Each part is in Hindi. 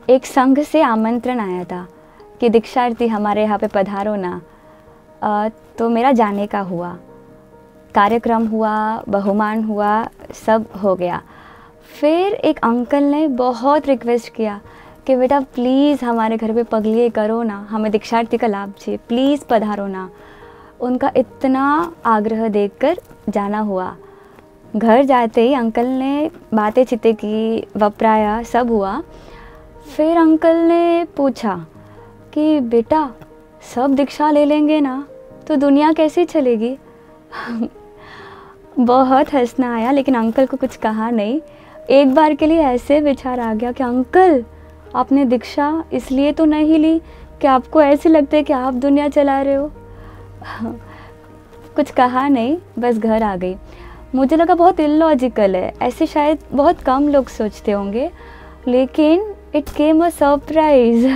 एक संघ से आमंत्रण आया था कि दीक्षार्थी हमारे यहाँ पे पधारो ना। तो मेरा जाने का हुआ, कार्यक्रम हुआ, बहुमान हुआ, सब हो गया। फिर एक अंकल ने बहुत रिक्वेस्ट किया कि बेटा प्लीज़ हमारे घर पे पगली करो ना, हमें दीक्षार्थी का लाभ चाहिए, प्लीज़ पधारो ना। उनका इतना आग्रह देखकर जाना हुआ। घर जाते ही अंकल ने बातें चिते की, वपराया, सब हुआ। फिर अंकल ने पूछा कि बेटा सब दीक्षा ले लेंगे ना तो दुनिया कैसे चलेगी। बहुत हंसना आया, लेकिन अंकल को कुछ कहा नहीं। एक बार के लिए ऐसे विचार आ गया कि अंकल आपने दीक्षा इसलिए तो नहीं ली कि आपको ऐसे लगता है कि आप दुनिया चला रहे हो। कुछ कहा नहीं, बस घर आ गई। मुझे लगा बहुत इलॉजिकल है, ऐसे शायद बहुत कम लोग सोचते होंगे, लेकिन इट केम अ सरप्राइज।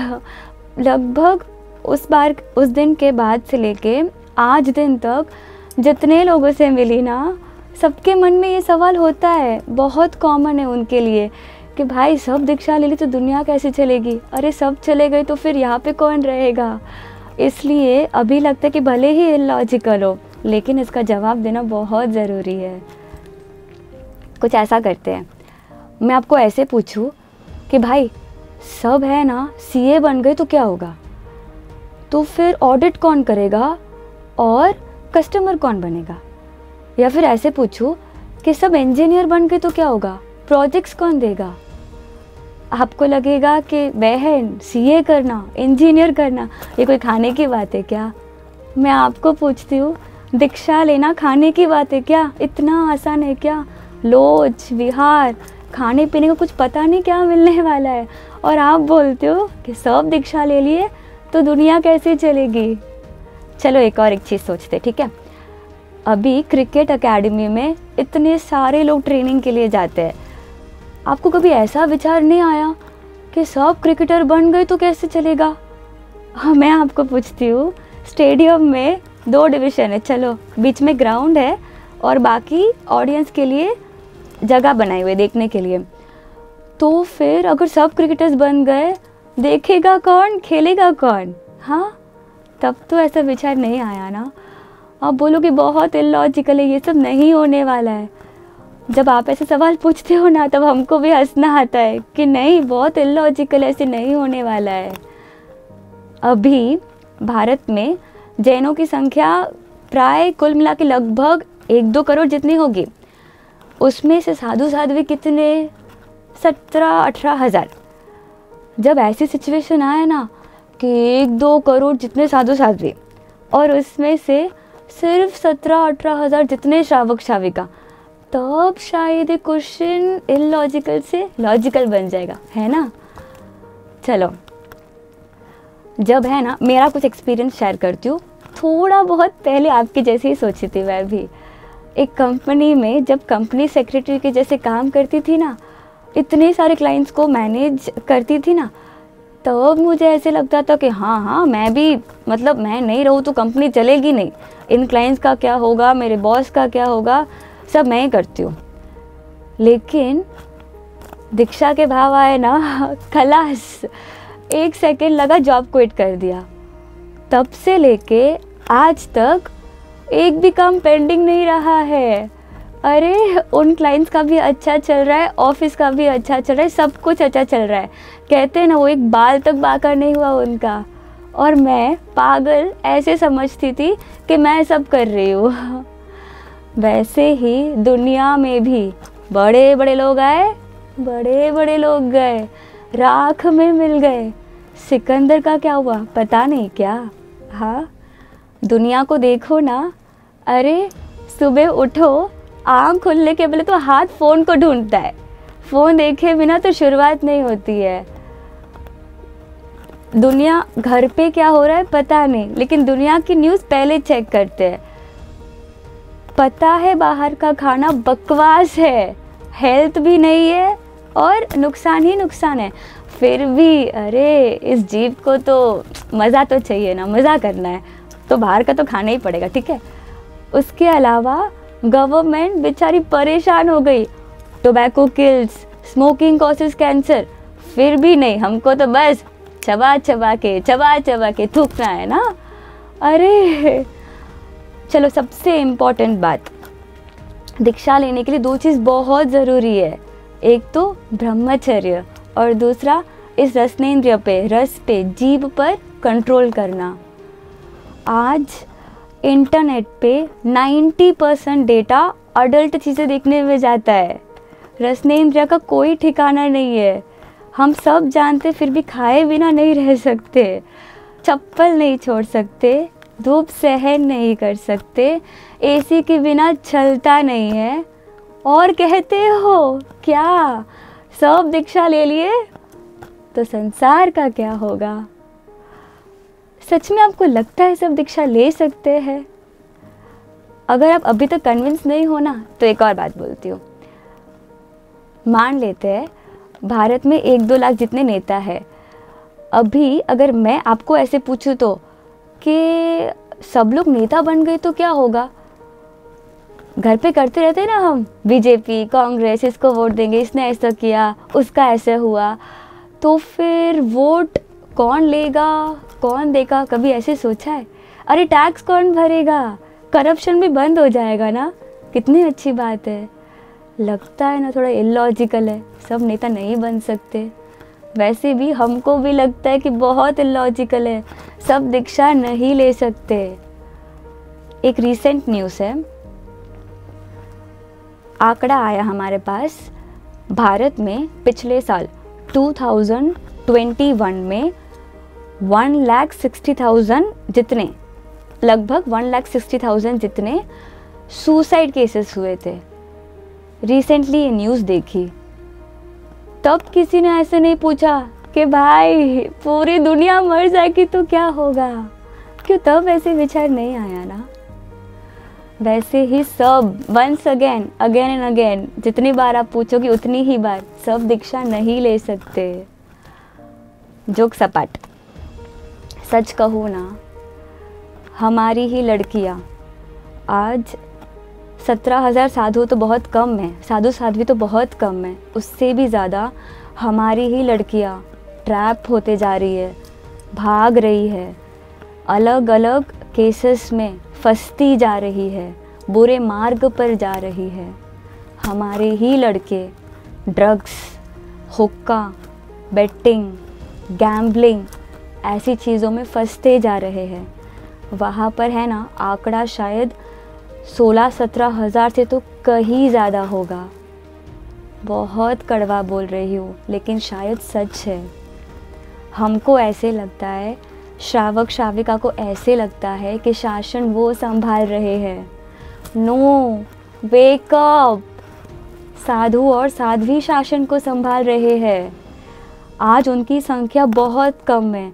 लगभग उस दिन के बाद से लेके आज दिन तक जितने लोगों से मिली ना, सबके मन में ये सवाल होता है, बहुत कॉमन है उनके लिए कि भाई सब दीक्षा ले ली तो दुनिया कैसे चलेगी, अरे सब चले गए तो फिर यहाँ पे कौन रहेगा। इसलिए अभी लगता है कि भले ही इलॉजिकल हो, लेकिन इसका जवाब देना बहुत ज़रूरी है। कुछ ऐसा करते हैं, मैं आपको ऐसे पूछूं कि भाई सब है ना, सीए बन गए तो क्या होगा, तो फिर ऑडिट कौन करेगा और कस्टमर कौन बनेगा। या फिर ऐसे पूछूं कि सब इंजीनियर बन गए तो क्या होगा, प्रोजेक्ट्स कौन देगा। आपको लगेगा कि बहन सीए करना, इंजीनियर करना ये कोई खाने की बात है क्या। मैं आपको पूछती हूँ, दीक्षा लेना खाने की बात है क्या, इतना आसान है क्या। लोच विहार, खाने पीने को कुछ पता नहीं क्या मिलने वाला है, और आप बोलते हो कि सब दीक्षा ले लिए तो दुनिया कैसे चलेगी। चलो एक चीज़ सोचते, ठीक है। अभी क्रिकेट एकेडमी में इतने सारे लोग ट्रेनिंग के लिए जाते हैं, आपको कभी ऐसा विचार नहीं आया कि सब क्रिकेटर बन गए तो कैसे चलेगा। हाँ, मैं आपको पूछती हूँ, स्टेडियम में 2 डिवीज़न है, चलो बीच में ग्राउंड है और बाकी ऑडियंस के लिए जगह बनाई हुई देखने के लिए, तो फिर अगर सब क्रिकेटर्स बन गए देखेगा कौन, खेलेगा कौन। हाँ, तब तो ऐसा विचार नहीं आया ना। आप बोलोगे बहुत इलॉजिकल है, ये सब नहीं होने वाला है। जब आप ऐसे सवाल पूछते हो ना, तब हमको भी हंसना आता है कि नहीं, बहुत इलॉजिकल, ऐसे नहीं होने वाला है। अभी भारत में जैनों की संख्या प्राय कुल मिला के लगभग 1-2 करोड़ जितनी होगी। उसमें से साधु साध्वी कितने, 17-18 हज़ार। जब ऐसी सिचुएशन आए ना कि 1-2 करोड़ जितने साधु साध्वी और उसमें से सिर्फ 17-18 हज़ार जितने श्रावक श्राविका, तब शायद ये क्वेश्चन इलॉजिकल से लॉजिकल बन जाएगा, है ना। चलो, जब है ना, मेरा कुछ एक्सपीरियंस शेयर करती हूँ। थोड़ा बहुत पहले आपकी जैसे ही सोची थी मैं भी। एक कंपनी में जब कंपनी सेक्रेटरी के जैसे काम करती थी ना, इतने सारे क्लाइंट्स को मैनेज करती थी ना, तब मुझे ऐसे लगता था कि हाँ मैं भी, मतलब मैं नहीं रहूँ तो कंपनी चलेगी नहीं, इन क्लाइंट्स का क्या होगा, मेरे बॉस का क्या होगा, सब मैं ही करती हूँ। लेकिन दीक्षा के भाव आए ना, खलास, 1 सेकेंड लगा जॉब क्विट कर दिया। तब से लेके आज तक एक भी काम पेंडिंग नहीं रहा है। अरे उन क्लाइंट्स का भी अच्छा चल रहा है, ऑफिस का भी अच्छा चल रहा है, सब कुछ अच्छा चल रहा है। कहते हैं ना, वो एक बाल तक बाका नहीं हुआ उनका। और मैं पागल ऐसे समझती थी कि मैं सब कर रही हूँ। वैसे ही दुनिया में भी बड़े बड़े लोग आए, बड़े बड़े लोग गए, राख में मिल गए। सिकंदर का क्या हुआ पता नहीं क्या। हाँ, दुनिया को देखो ना, अरे सुबह उठो, आँख खुलने के पहले तो हाथ फ़ोन को ढूंढता है, फ़ोन देखे बिना तो शुरुआत नहीं होती है। दुनिया घर पे क्या हो रहा है पता नहीं, लेकिन दुनिया की न्यूज़ पहले चेक करते हैं। पता है बाहर का खाना बकवास है, हेल्थ भी नहीं है और नुकसान ही नुकसान है, फिर भी अरे इस जीव को तो मज़ा तो चाहिए ना, मज़ा करना है तो बाहर का तो खाना ही पड़ेगा, ठीक है। उसके अलावा गवर्नमेंट बेचारी परेशान हो गई, tobacco kills, smoking causes cancer, फिर भी नहीं, हमको तो बस चबा चबा के थूकना है ना। अरे चलो, सबसे इम्पोर्टेंट बात, दीक्षा लेने के लिए 2 चीज़ बहुत ज़रूरी है। एक तो ब्रह्मचर्य और दूसरा इस रसनेंद्रिय पे, रस पे, जीभ पर कंट्रोल करना। आज इंटरनेट पे 90% डेटा अडल्ट चीज़ें देखने में जाता है। रसनेंद्रिय का कोई ठिकाना नहीं है। हम सब जानते फिर भी खाए बिना नहीं रह सकते, चप्पल नहीं छोड़ सकते, धूप सहन नहीं कर सकते, एसी के बिना चलता नहीं है, और कहते हो क्या सब दीक्षा ले लिए तो संसार का क्या होगा? सच में आपको लगता है सब दीक्षा ले सकते हैं? अगर आप अभी तक कन्विंस नहीं हो ना, तो एक और बात बोलती हूँ। मान लेते हैं भारत में 1-2 लाख जितने नेता हैं। अभी अगर मैं आपको ऐसे पूछूं तो कि सब लोग नेता बन गए तो क्या होगा? घर पे करते रहते हैं ना हम, बीजेपी, कांग्रेस, इसको वोट देंगे, इसने ऐसा किया, उसका ऐसे हुआ, तो फिर वोट कौन लेगा, कौन देगा? कभी ऐसे सोचा है? अरे टैक्स कौन भरेगा? करप्शन भी बंद हो जाएगा ना। कितनी अच्छी बात है। लगता है ना थोड़ा इलॉजिकल है, सब नेता नहीं बन सकते। वैसे भी हमको भी लगता है कि बहुत इलॉजिकल है, सब दीक्षा नहीं ले सकते। एक रीसेंट न्यूज़ है, आंकड़ा आया हमारे पास, भारत में पिछले साल 2021 में 1,60,000 जितने, लगभग 1,60,000 जितने सुसाइड केसेस हुए थे। रिसेंटली ये न्यूज़ देखी, तब किसी ने ऐसे नहीं पूछा कि भाई पूरी दुनिया मर जाएगी तो क्या होगा? क्यों तब ऐसे विचार नहीं आया ना? वैसे ही सब वंस अगेन एंड अगेन, जितनी बार आप पूछोगे उतनी ही बार, सब दीक्षा नहीं ले सकते। जोक सपाट, सच कहूँ ना, हमारी ही लड़कियाँ आज 17,000 साधु तो बहुत कम है, साधु साध्वी तो बहुत कम है, उससे भी ज़्यादा हमारी ही लड़कियाँ ट्रैप होते जा रही है, भाग रही है, अलग अलग केसेस में फंसती जा रही है, बुरे मार्ग पर जा रही है। हमारे ही लड़के ड्रग्स, हुक्का, बेटिंग, गैम्बलिंग ऐसी चीज़ों में फंसते जा रहे हैं। वहाँ पर है ना आंकड़ा शायद 16-17 हज़ार से तो कहीं ज़्यादा होगा। बहुत कड़वा बोल रही हूँ, लेकिन शायद सच है। हमको ऐसे लगता है, श्रावक श्राविका को ऐसे लगता है कि शासन वो संभाल रहे हैं। No, wake up! साधु और साध्वी शासन को संभाल रहे हैं। आज उनकी संख्या बहुत कम है।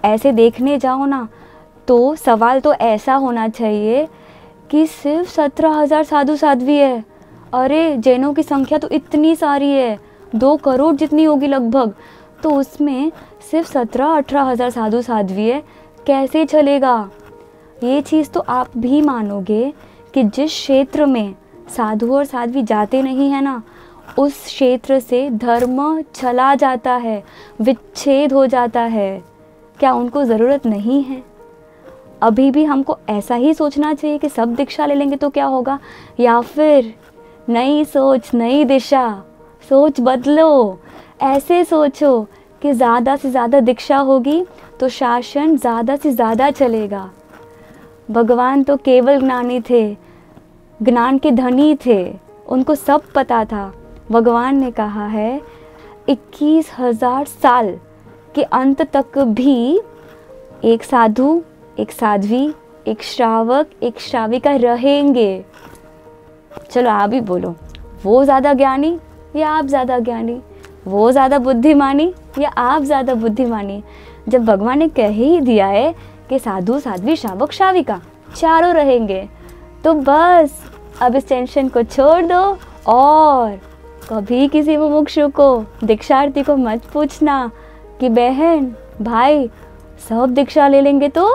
ऐसे देखने जाओ ना तो सवाल तो ऐसा होना चाहिए कि सिर्फ 17,000 साधु साध्वी है। अरे जैनों की संख्या तो इतनी सारी है, 2 करोड़ जितनी होगी लगभग, तो उसमें सिर्फ 17-18 हज़ार साधु साध्वी है, कैसे चलेगा? ये चीज़ तो आप भी मानोगे कि जिस क्षेत्र में साधु और साध्वी जाते नहीं है ना, उस क्षेत्र से धर्म चला जाता है, विच्छेद हो जाता है। क्या उनको ज़रूरत नहीं है? अभी भी हमको ऐसा ही सोचना चाहिए कि सब दीक्षा ले लेंगे तो क्या होगा, या फिर नई सोच नई दिशा, सोच बदलो। ऐसे सोचो कि ज़्यादा से ज़्यादा दीक्षा होगी तो शासन ज़्यादा से ज़्यादा चलेगा। भगवान तो केवल ज्ञानी थे, ज्ञान के धनी थे, उनको सब पता था। भगवान ने कहा है 21,000 साल के अंत तक भी एक साधु, एक साध्वी, एक श्रावक, एक श्राविका रहेंगे। चलो आप ही बोलो, वो ज़्यादा ज्ञानी या आप ज़्यादा ज्ञानी? वो ज़्यादा बुद्धिमानी या आप ज़्यादा बुद्धिमानी? जब भगवान ने कह ही दिया है कि साधु साध्वी श्रावक श्राविका चारों रहेंगे, तो बस अब इस टेंशन को छोड़ दो और कभी किसी मुमुक्षु को, दीक्षार्थी को मत पूछना कि बहन भाई सब दीक्षा ले लेंगे तो,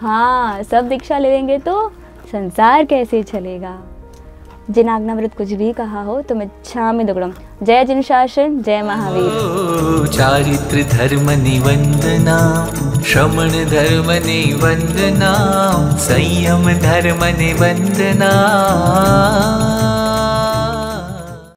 हाँ सब दीक्षा ले लेंगे तो संसार कैसे चलेगा। जिन आज्ञाव्रत कुछ भी कहा हो तो मैं छामी दुगड़म। जय जिन शासन, जय महावीर। चारित्र धर्म निवंदना, श्रमण धर्म निवंदना, संयम धर्म निवंदना,